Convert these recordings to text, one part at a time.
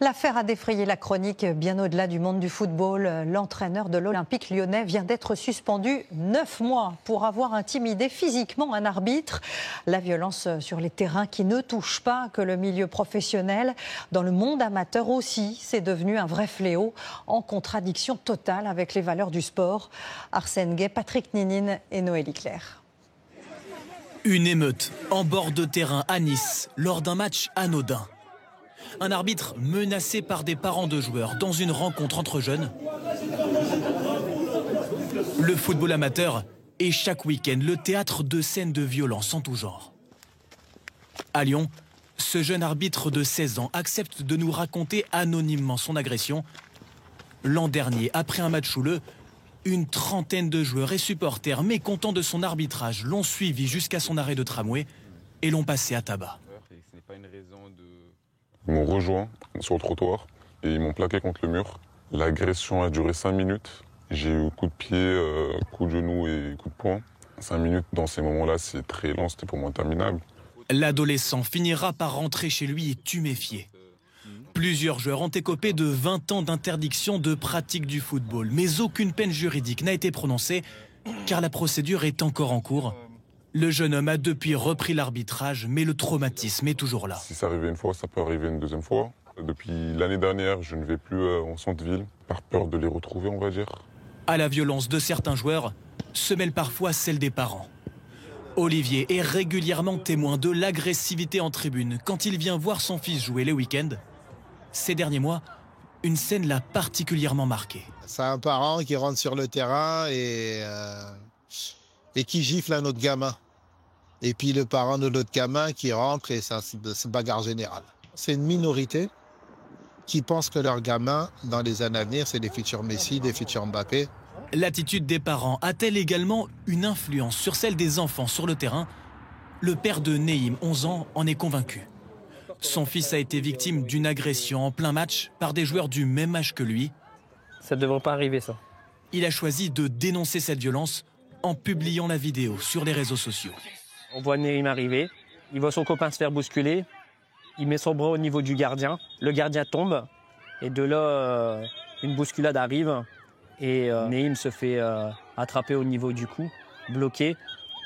L'affaire a défrayé la chronique bien au-delà du monde du football. L'entraîneur de l'Olympique lyonnais vient d'être suspendu 9 mois pour avoir intimidé physiquement un arbitre. La violence sur les terrains qui ne touche pas que le milieu professionnel. Dans le monde amateur aussi, c'est devenu un vrai fléau, en contradiction totale avec les valeurs du sport. Arsène Gueye, Patrick Ninine et Noélie Claire. Une émeute en bord de terrain à Nice lors d'un match anodin. Un arbitre menacé par des parents de joueurs dans une rencontre entre jeunes. Le football amateur est chaque week-end le théâtre de scènes de violence en tout genre. À Lyon, ce jeune arbitre de 16 ans accepte de nous raconter anonymement son agression. L'an dernier, après un match houleux, une trentaine de joueurs et supporters mécontents de son arbitrage l'ont suivi jusqu'à son arrêt de tramway et l'ont passé à tabac. Ils m'ont rejoint sur le trottoir et ils m'ont plaqué contre le mur. L'agression a duré 5 minutes. J'ai eu coup de pied, coup de genou et coup de poing. 5 minutes dans ces moments-là, c'est très lent, c'était pour moi interminable. L'adolescent finira par rentrer chez lui et tuméfié. Plusieurs joueurs ont écopé de 20 ans d'interdiction de pratique du football, mais aucune peine juridique n'a été prononcée car la procédure est encore en cours. Le jeune homme a depuis repris l'arbitrage, mais le traumatisme est toujours là. Si ça arrivait une fois, ça peut arriver une deuxième fois. Depuis l'année dernière, je ne vais plus en centre-ville, par peur de les retrouver, on va dire. À la violence de certains joueurs se mêle parfois celle des parents. Olivier est régulièrement témoin de l'agressivité en tribune quand il vient voir son fils jouer les week-ends. Ces derniers mois, une scène l'a particulièrement marqué. C'est un parent qui rentre sur le terrain et qui gifle un autre gamin. Et puis le parent de l'autre gamin qui rentre et c'est bagarre générale. C'est une minorité qui pense que leurs gamins, dans les années à venir, c'est des futurs Messi, des futurs Mbappé. L'attitude des parents a-t-elle également une influence sur celle des enfants sur le terrain? Le père de Neim, 11 ans, en est convaincu. Son fils a été victime d'une agression en plein match par des joueurs du même âge que lui. Ça ne devrait pas arriver, ça. Il a choisi de dénoncer cette violence en publiant la vidéo sur les réseaux sociaux. On voit Neim arriver, il voit son copain se faire bousculer, il met son bras au niveau du gardien, le gardien tombe, et de là, une bousculade arrive, et Neim se fait attraper au niveau du cou, bloqué,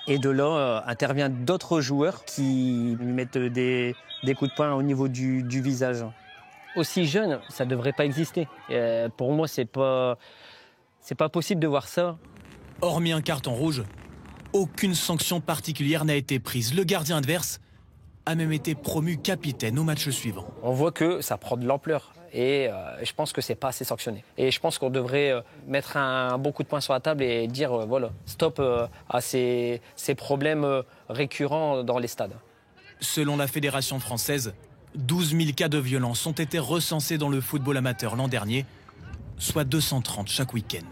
et de là, interviennent d'autres joueurs qui lui mettent des coups de poing au niveau du visage. Aussi jeune, ça ne devrait pas exister. Pour moi, c'est pas possible de voir ça. Hormis un carton rouge, aucune sanction particulière n'a été prise. Le gardien adverse a même été promu capitaine au match suivant. On voit que ça prend de l'ampleur et je pense que c'est pas assez sanctionné. Et je pense qu'on devrait mettre un bon coup de poing sur la table et dire voilà, stop à ces problèmes récurrents dans les stades. Selon la Fédération française, 12 000 cas de violence ont été recensés dans le football amateur l'an dernier, soit 230 chaque week-end.